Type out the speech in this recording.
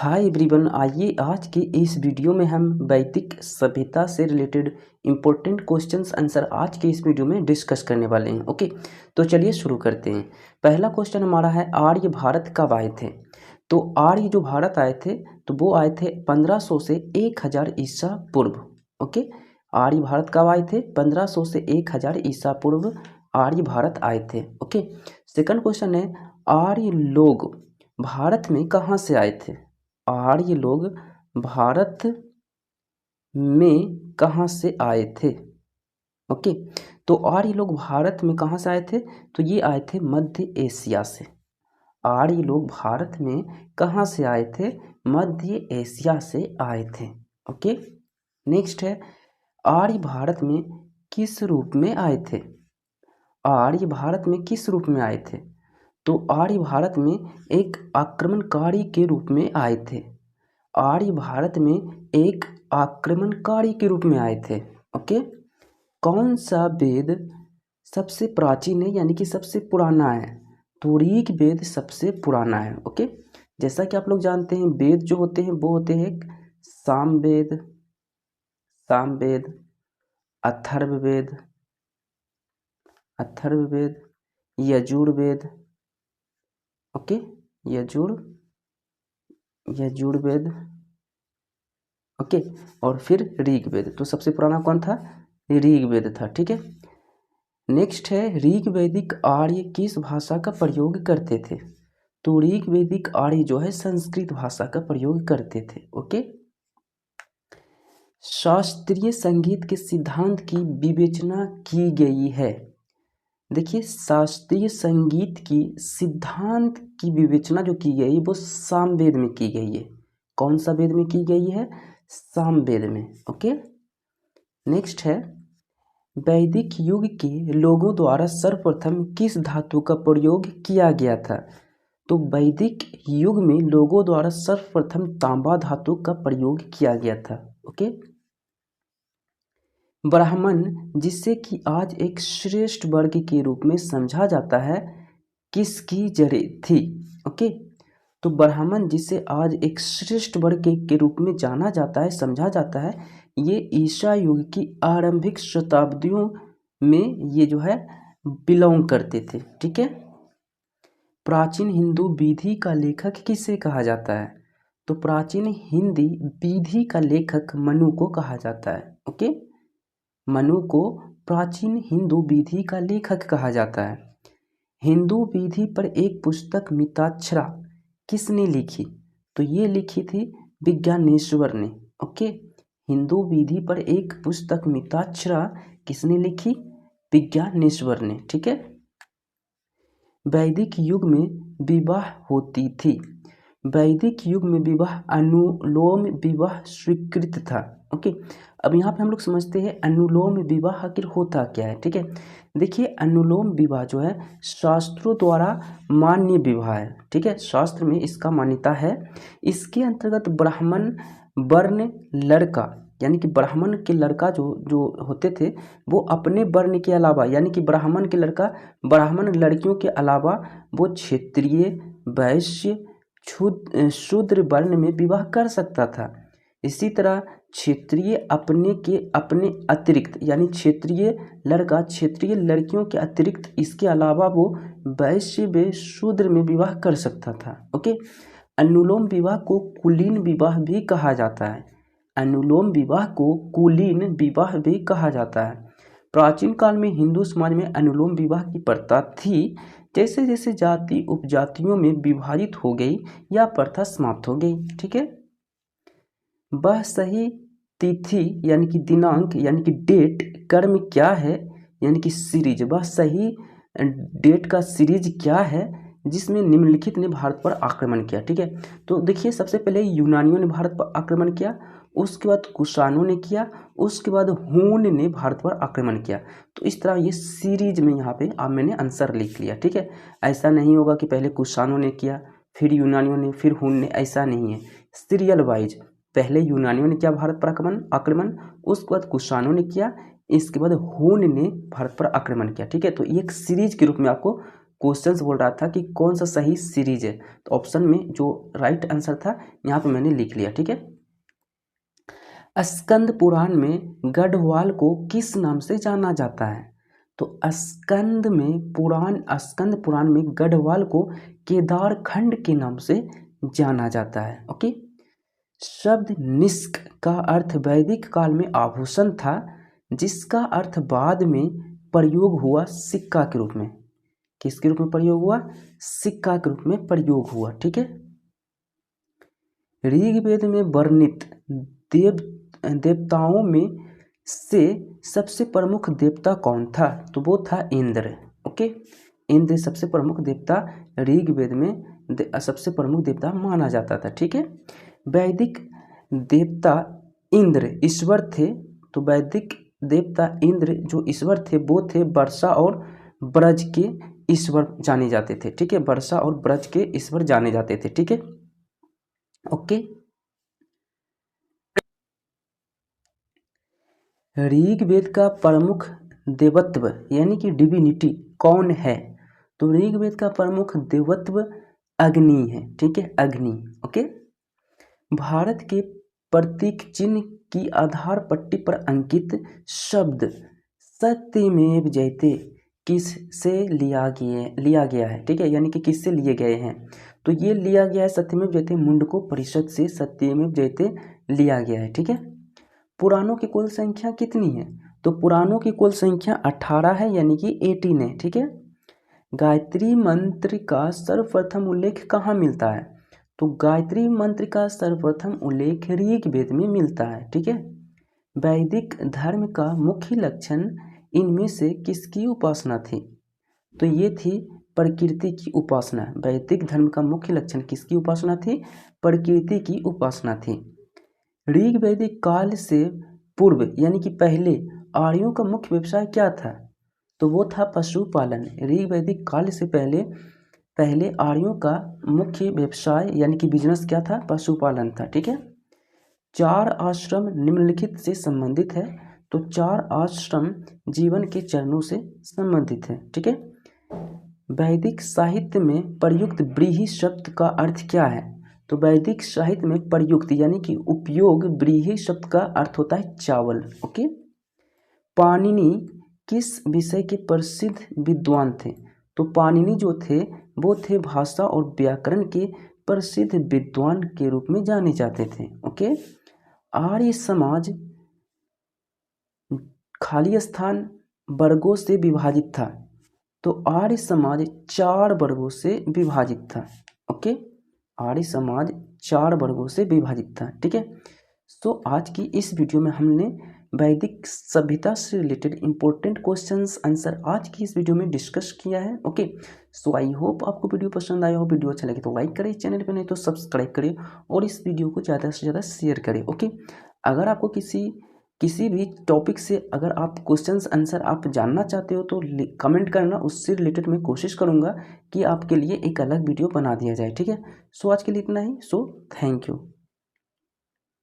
Hi everyone, आइए आज के इस वीडियो में हम वैदिक सभ्यता से रिलेटेड इम्पोर्टेंट क्वेश्चंस आंसर आज के इस वीडियो में डिस्कस करने वाले हैं। ओके, तो चलिए शुरू करते हैं। पहला क्वेश्चन हमारा है, आर्य भारत कब आए थे? तो आर्य जो भारत आए थे तो वो आए थे 1500 से 1000 ईसा पूर्व। ओके, आर्य भारत कब आए थे? 1500 से 1000 ईसा पूर्व आर्य भारत आए थे। ओके, सेकंड क्वेश्चन है, आर्य लोग भारत में कहाँ से आए थे? आर्य लोग भारत में कहाँ से आए थे? ओके, तो आर्य लोग भारत में कहाँ से आए थे? तो ये आए थे मध्य एशिया से। आर्य लोग भारत में कहाँ से आए थे? मध्य एशिया से आए थे। ओके, नेक्स्ट है, आर्य भारत में किस रूप में आए थे? आर्य भारत में किस रूप में आए थे? तो आर्य भारत में एक आक्रमणकारी के रूप में आए थे। आर्य भारत में एक आक्रमणकारी के रूप में आए थे। ओके, कौन सा वेद सबसे प्राचीन है यानी कि सबसे पुराना है? तो ऋग वेद सबसे पुराना है। ओके, जैसा कि आप लोग जानते हैं वेद जो होते हैं वो होते हैं सामवेद, अथर्ववेद, यजुर्वेद। ओके, यजुर्वेद। ओके, और फिर ऋग्वेद। तो सबसे पुराना कौन था? ऋग्वेद था। ठीक है, नेक्स्ट है, ऋग्वैदिक आर्य किस भाषा का प्रयोग करते थे? तो ऋग्वैदिक आर्य जो है संस्कृत भाषा का प्रयोग करते थे। ओके, शास्त्रीय संगीत के सिद्धांत की विवेचना की गई है। देखिए, शास्त्रीय संगीत की सिद्धांत की विवेचना जो की गई वो सामवेद में की गई है। कौन सा वेद में की गई है? सामवेद में। ओके, नेक्स्ट है, वैदिक युग के लोगों द्वारा सर्वप्रथम किस धातु का प्रयोग किया गया था? तो वैदिक युग में लोगों द्वारा सर्वप्रथम तांबा धातु का प्रयोग किया गया था। ओके, ब्राह्मण जिसे कि आज एक श्रेष्ठ वर्ग के रूप में समझा जाता है, किसकी जड़ें थी? ओके, तो ब्राह्मण जिसे आज एक श्रेष्ठ वर्ग के रूप में जाना जाता है, समझा जाता है, ये ईसा युग की आरंभिक शताब्दियों में ये जो है बिलोंग करते थे। ठीक है, प्राचीन हिंदू विधि का लेखक किसे कहा जाता है? तो प्राचीन हिंदी विधि का लेखक मनु को कहा जाता है। ओके, मनु को प्राचीन हिंदू विधि का लेखक कहा जाता है। हिंदू विधि पर एक पुस्तक मिताक्षरा किसने लिखी? तो ये लिखी थी विज्ञानेश्वर ने। ओके, हिंदू विधि पर एक पुस्तक मिताक्षरा किसने लिखी? विज्ञानेश्वर ने। ठीक है, वैदिक युग में विवाह होती थी। वैदिक युग में विवाह अनुलोम विवाह स्वीकृत था। ओके, अब यहाँ पे हम लोग समझते हैं अनुलोम विवाह आखिर होता क्या है। ठीक है, देखिए, अनुलोम विवाह जो है शास्त्रों द्वारा मान्य विवाह है। ठीक है, शास्त्र में इसका मान्यता है। इसके अंतर्गत ब्राह्मण वर्ण लड़का यानी कि ब्राह्मण के लड़का जो जो होते थे वो अपने वर्ण के अलावा यानी कि ब्राह्मण के लड़का ब्राह्मण लड़कियों के अलावा वो क्षत्रिय, वैश्य, शूद्र वर्ण में विवाह कर सकता था। इसी तरह क्षेत्रीय अपने अतिरिक्त यानी क्षेत्रीय लड़का क्षेत्रीय लड़कियों के अतिरिक्त इसके अलावा वो वैश्य व शूद्र में विवाह कर सकता था। ओके, अनुलोम विवाह को कुलीन विवाह भी कहा जाता है। अनुलोम विवाह को कुलीन विवाह भी कहा जाता है। प्राचीन काल में हिंदू समाज में अनुलोम विवाह की प्रथा थी। जैसे जैसे जाति उपजातियों में विभाजित हो गई यह प्रथा समाप्त हो गई। ठीक है, वह सही तिथि यानी कि दिनांक यानी कि डेट, कर्म क्या है यानी कि सीरीज, वह सही डेट का सीरीज क्या है जिसमें निम्नलिखित ने भारत पर आक्रमण किया। ठीक है, तो देखिए, सबसे पहले यूनानियों ने भारत पर आक्रमण किया, उसके बाद कुषाणों ने किया, उसके बाद हून ने भारत पर आक्रमण किया। तो इस तरह ये सीरीज में यहाँ पे आप मैंने आंसर लिख लिया। ठीक है, ऐसा नहीं होगा कि पहले कुषाणों ने किया फिर यूनानियों ने फिर हून ने, ऐसा नहीं है। सीरियल वाइज पहले यूनानियों ने किया भारत पर आक्रमण, उसके बाद कुषाणों ने किया, इसके बाद हून ने भारत पर आक्रमण किया। ठीक है, तो ये एक सीरीज के रूप में आपको क्वेश्चंस बोल रहा था कि कौन सा सही सीरीज है, तो ऑप्शन में जो राइट आंसर था यहाँ पे मैंने लिख लिया। ठीक है, स्कंद पुराण में गढ़वाल को किस नाम से जाना जाता है? तो स्कंद पुराण में गढ़वाल को केदार खंड के नाम से जाना जाता है। ओके, शब्द निष्क का अर्थ वैदिक काल में आभूषण था, जिसका अर्थ बाद में प्रयोग हुआ सिक्का के रूप में। किसके रूप में प्रयोग हुआ? सिक्का के रूप में प्रयोग हुआ। ठीक है, ऋग्वेद में वर्णित देवताओं में से सबसे प्रमुख देवता कौन था? तो वो था इंद्र। ओके, इंद्र सबसे प्रमुख देवता ऋग्वेद में सबसे प्रमुख देवता माना जाता था। ठीक है, वैदिक देवता इंद्र ईश्वर थे। तो वैदिक देवता इंद्र जो ईश्वर थे वो थे वर्षा और ब्रज के ईश्वर जाने जाते थे। ठीक है, वर्षा और ब्रज के ईश्वर जाने जाते थे। ठीक है, ओके, ऋग्वेद का प्रमुख देवत्व यानी कि डिविनिटी कौन है? तो ऋग्वेद का प्रमुख देवत्व अग्नि है। ठीक है, अग्नि। ओके, भारत के प्रतीक चिन्ह की आधार पट्टी पर अंकित शब्द सत्यमेव जयते किससे लिया गया है? ठीक है, यानी कि किससे लिए गए हैं? तो ये लिया गया है सत्यमेव जयते मुंडकोपनिषद से सत्यमेव जयते लिया गया है। ठीक है, पुराणों की कुल संख्या कितनी है? तो पुराणों की कुल संख्या 18 है, यानी कि 18 है। ठीक है, गायत्री मंत्र का सर्वप्रथम उल्लेख कहाँ मिलता है? तो गायत्री मंत्र का सर्वप्रथम उल्लेख ऋग्वेद में मिलता है। ठीक है, वैदिक धर्म का मुख्य लक्षण इनमें से किसकी उपासना थी? तो ये थी प्रकृति की उपासना। वैदिक धर्म का मुख्य लक्षण किसकी उपासना थी? प्रकृति की उपासना थी। ऋग्वैदिक काल से पूर्व यानी कि पहले आर्यों का मुख्य व्यवसाय क्या था? तो वो था पशुपालन। ऋग्वैदिक काल से पहले आर्यों का मुख्य व्यवसाय यानी कि बिजनेस क्या था? पशुपालन था। ठीक है, 4 आश्रम निम्नलिखित से संबंधित है। तो 4 आश्रम जीवन के चरणों से संबंधित है। ठीक है, वैदिक साहित्य में प्रयुक्त व्रीहि शब्द का अर्थ क्या है? तो वैदिक साहित्य में प्रयुक्त यानी कि उपयोग व्रीहि शब्द का अर्थ होता है चावल। ओके, पाणिनि किस विषय के प्रसिद्ध विद्वान थे? तो पाणिनि जो थे वो थे भाषा और व्याकरण के प्रसिद्ध विद्वान के रूप में जाने जाते थे। ओके, आर्य समाज खाली स्थान वर्गों से विभाजित था। तो आर्य समाज 4 वर्गों से विभाजित था। ओके, आर्य समाज 4 वर्गों से विभाजित था। ठीक है, तो आज की इस वीडियो में हमने वैदिक सभ्यता से रिलेटेड इंपॉर्टेंट क्वेश्चंस आंसर आज की इस वीडियो में डिस्कस किया है। ओके, सो आई होप आपको वीडियो पसंद आया हो। वीडियो अच्छा लगे तो लाइक करें, चैनल पे नहीं तो सब्सक्राइब करें और इस वीडियो को ज़्यादा से ज़्यादा शेयर करें। ओके, अगर आपको किसी भी टॉपिक से अगर आप क्वेश्चंस आंसर आप जानना चाहते हो तो कमेंट करना, उससे रिलेटेड मैं कोशिश करूँगा कि आपके लिए एक अलग वीडियो बना दिया जाए। ठीक है, सो आज के लिए इतना ही। So thank you.